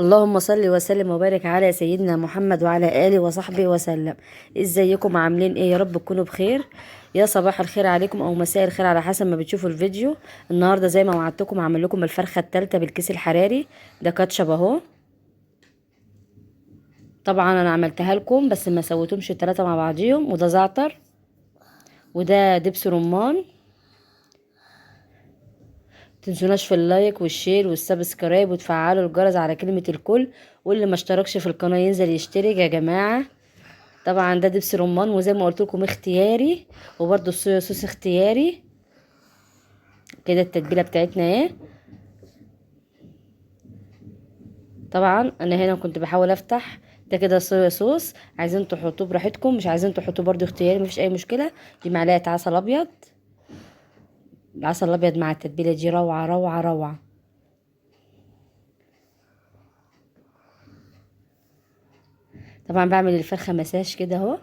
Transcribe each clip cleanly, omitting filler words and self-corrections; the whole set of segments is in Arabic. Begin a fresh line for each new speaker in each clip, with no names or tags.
اللهم صل وسلم وبارك على سيدنا محمد وعلى آله وصحبه وسلم. ازيكم عاملين ايه؟ يا رب تكونوا بخير. يا صباح الخير عليكم او مساء الخير على حسب ما بتشوفوا الفيديو. النهارده زي ما وعدتكم هعمل لكم الفرخه الثالثه بالكيس الحراري. ده كاتشب اهو. طبعا انا عملتها لكم بس ما سويتهمش الثلاثه مع بعضيهم. وده زعتر، وده دبس رمان. تنسوناش في اللايك والشير والسبسكرايب وتفعلوا الجرس على كلمه الكل. واللي ما اشتركش في القناه ينزل يشترك يا جماعه. طبعا ده دبس رمان، وزي ما قلت لكم اختياري، وبرده الصويا صوص اختياري. كده التتبيله بتاعتنا ايه. طبعا انا هنا كنت بحاول افتح. ده كده صويا صوص، عايزين تحطوه براحتكم، مش عايزين تحطوه برده اختياري، مفيش اي مشكله. دي معلقه عسل ابيض. العسل الابيض مع التتبيله دي روعه روعه روعه. طبعا بعمل الفرخه مساج كده اهو،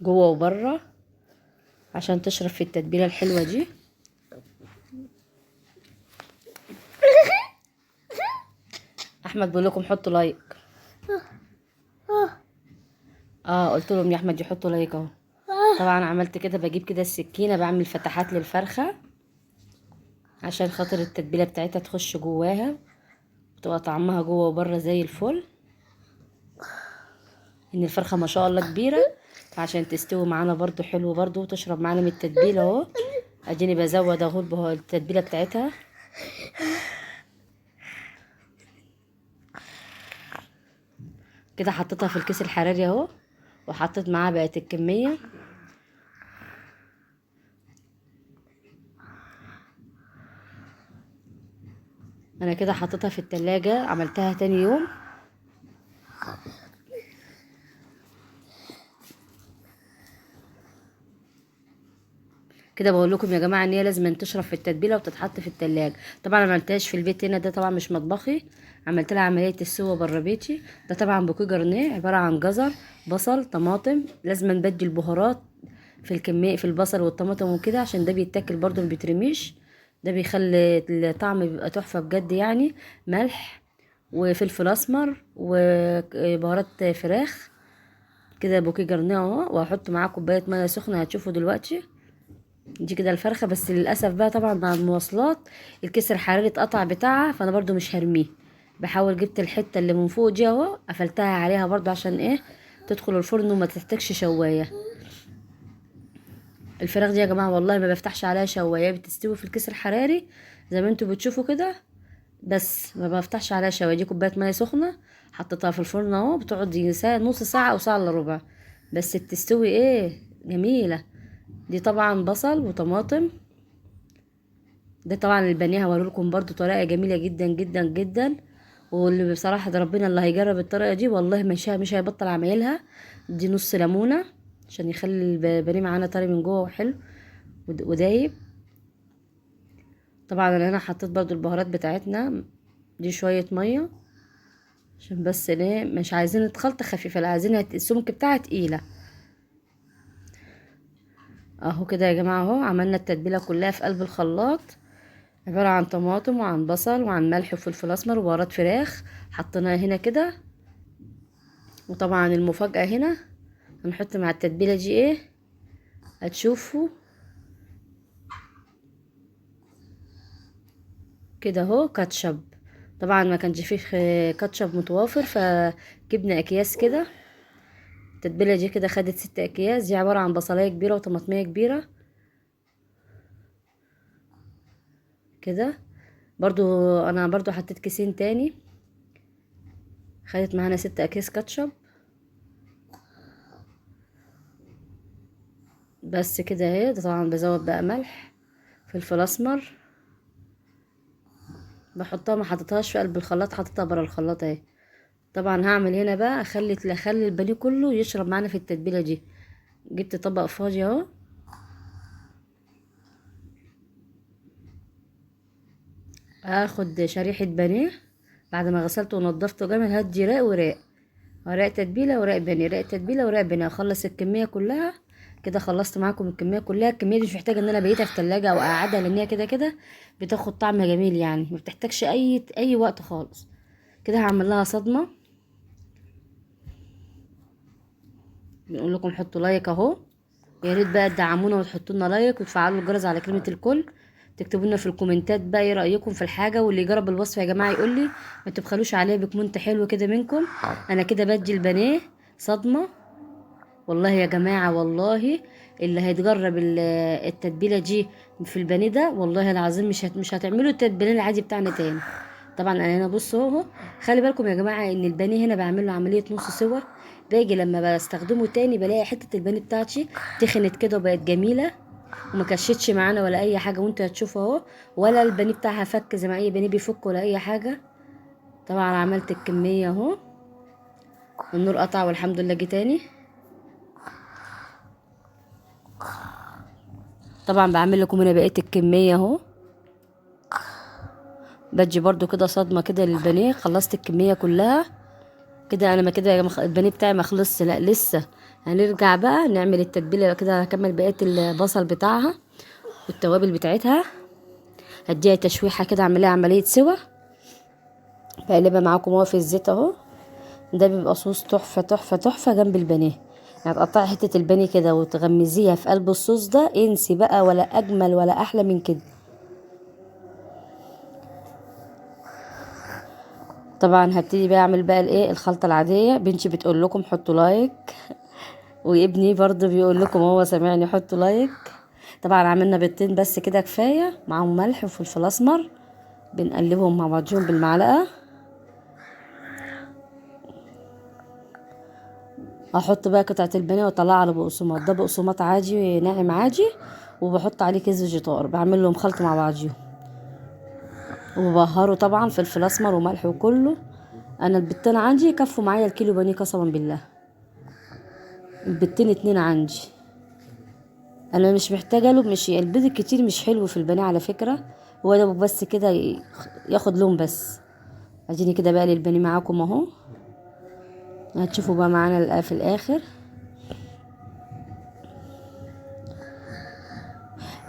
جوه وبره، عشان تشرب في التتبيله الحلوه دي. احمد بيقول لكم حطوا لايك. قلت لهم يا احمد يحطوا لايك اهو. طبعا عملت كده، بجيب كده السكينه بعمل فتحات للفرخه عشان خاطر التتبيله بتاعتها تخش جواها، وتبقى طعمها جوه وبره زي الفل. ان الفرخه ما شاء الله كبيره، عشان تستوي معانا برضو حلو برضو وتشرب معانا من التتبيله اهو. اديني بزود اهو التتبيله بتاعتها. كده حطيتها في الكيس الحراري اهو، وحطيت معاها بقت الكميه. انا كده حطيتها في التلاجة، عملتها تاني يوم. كده بقول لكم يا جماعه ان هي لازم تشرب في التتبيله وتتحط في التلاجة. طبعا ما عملتهاش في البيت هنا، ده طبعا مش مطبخي. عملت لها عمليه السوا بره بيتي. ده طبعا بوكيه جرنيه، عباره عن جزر، بصل، طماطم. لازم نبدل البهارات في الكميه في البصل والطماطم وكده، عشان ده بيتاكل برضو ما بيترميش. ده بيخلي الطعم بيبقى تحفه بجد يعني. ملح وفلفل اسمر وبهارات فراخ. كده بوكيه جرنيه اهو، وهحط معاه كوبايه ميه سخنه هتشوفوا دلوقتي. دي كده الفرخه. بس للاسف بقى طبعا مع المواصلات الكسر الحراري اتقطع بتاعها، فانا برضو مش هرميه. بحاول جبت الحته اللي من فوق دي اهو، قفلتها عليها برضو عشان ايه، تدخل الفرن وما تحتاجش شوايه. الفراخ دي يا جماعه والله ما بفتحش عليها شوايه، بتستوي في الكسر الحراري زي ما انتوا بتشوفوا كده. بس ما بفتحش عليها شوايه. دي كوبايه ميه سخنه حطيتها في الفرن اهو، بتقعد يجي ساعه، نص ساعه او ساعه الا ربع، بس بتستوي ايه جميله. دي طبعا بصل وطماطم. ده طبعا البانيه هوريلكم برضو طريقه جميله جدا جدا جدا. واللي بصراحه ده ربنا اللي هيجرب الطريقه دي والله مش هيبطل عمايلها. دي نص ليمونه عشان يخلي البانيه معانا طري من جوه وحلو ودايب. طبعا انا هنا حطيت برضو البهارات بتاعتنا. دي شويه ميه عشان بس ليه مش عايزين الخلطه خفيفه، لا عايزينها السمك بتاعها تقيله. اهو كده يا جماعه اهو، عملنا التتبيله كلها في قلب الخلاط. عبارة عن طماطم وعن بصل وعن ملح وفلفل اسمر وبهارات فراخ حطيناها هنا كده. وطبعا المفاجأة هنا هنحط مع التتبيلة دي ايه، هتشوفوا كده اهو كاتشب. طبعا ما كانش فيه كاتشب متوافر، فجبنا اكياس كده. التتبيلة دي كده خدت 6 اكياس. دي عبارة عن بصلاية كبيرة وطماطمية كبيرة كده. برضو انا برضو حطيت كيسين تاني، خدت معانا 6 اكياس كاتشب. بس كده اهي. ده طبعا بزود بقى ملح، فلفل اسمر. بحطها، ما حطيتهاش في قلب الخلاط، حطيتها برا الخلاط اهي. طبعا هعمل هنا بقى اخلي البانيه كله يشرب معانا في التتبيله دي. جبت طبق فاضي اهو. هاخد شريحه بانيه بعد ما غسلته ونضفته جامد، هدي راق وراق، وراق تتبيله وراق بانيه، راق تتبيله وراق بانيه، اخلص الكميه كلها كده خلصت معاكم الكميه كلها. الكميه دي مش محتاجه ان انا بقيتها في تلاجة او اقعدها، لان هي كده كده بتاخد طعم جميل يعني، ما بتحتاجش اي وقت خالص. كده هعمل لها صدمه. بنقول لكم حطوا لايك اهو، يا ريت بقى تدعمونا وتحطوا لنا لايك وتفعلوا الجرس على كلمه الكل. تكتبوا لنا في الكومنتات بقى ايه رايكم في الحاجه، واللي يجرب الوصفه يا جماعه يقول لي، ما تبخلوش عليا بكومنت حلو كده منكم. انا كده بدي البانيه صدمه. والله يا جماعه والله اللي هيتجرب التتبيله دي في البانيه ده، والله العظيم مش هتعملوا التتبيله العادي بتاعنا تاني. طبعا انا هنا بصوا اهو. خلي بالكم يا جماعه ان البانيه هنا بعمل له عمليه نص سوا. باجي لما بستخدمه تاني بلاقي حته البانيه بتاعتي تخنت كده وبقت جميله، وما كشتش معانا ولا اي حاجه، وانتوا هتشوفوا اهو. ولا البانيه بتاعها فك زي ما اي بانيه بيفك ولا اي حاجه. طبعا عملت الكميه اهو. النور قطع والحمد لله جه تاني. طبعا بعمل لكم هنا بقيه الكميه اهو. بدي برضو كده صدمه كده للبانيه. خلصت الكميه كلها كده. انا ما كده البانيه بتاعي ما خلصش، لا لسه. هنرجع بقى نعمل التتبيله كده، هكمل بقيه البصل بتاعها والتوابل بتاعتها. هديها تشويحه كده، اعملها عمليه سوا. بقلبها معاكم اهو في الزيت اهو. ده بيبقى صوص تحفه تحفه تحفه جنب البانيه. يعني تقطعي حته البانيه كده وتغمزيها في قلب الصوص ده، انسي بقى، ولا اجمل ولا احلى من كده. طبعا هبتدي بقى اعمل بقى الايه الخلطه العاديه. بنتي بتقول لكم حطوا لايك وابني برضه بيقول لكم هو سامعني حطوا لايك. طبعا عملنا بيضتين بس كده كفايه، معاهم ملح وفلفل اسمر. بنقلبهم مع بعضهم بالمعلقه. هحط بقى قطعه البانيه واطلعها على بقسماط. ده بقسماط عادي ناعم عادي، وبحط عليه كيس فيجيتار. بعمل لهم خلط مع بعضهم وببهره طبعا فلفل اسمر وملح وكله. انا البيضتين عندي يكفوا معايا الكيلو بانيه قسما بالله. البيضتين اتنين عندي. انا مش محتاجه له، مش البيض الكتير مش حلو في البانيه على فكره. هو ده بس كده ياخد لون بس. اديني كده بقى للبانيه معاكم اهو. هتشوفوا بقى معانا في الاخر.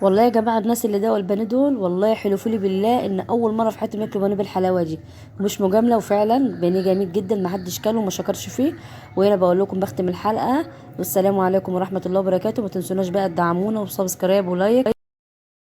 والله يا جماعه الناس اللي داوا البانيه دول والله حلفوا لي بالله ان اول مره في حياتهم ياكلوا بانيه بالحلاوه دي. مش مجامله، وفعلا بانيه جميل جدا، ما حدش كله وما شكرش فيه. وهنا بقول لكم بختم الحلقه، والسلام عليكم ورحمه الله وبركاته. ما تنسوناش بقى تدعمونا وسبسكرايب ولايك.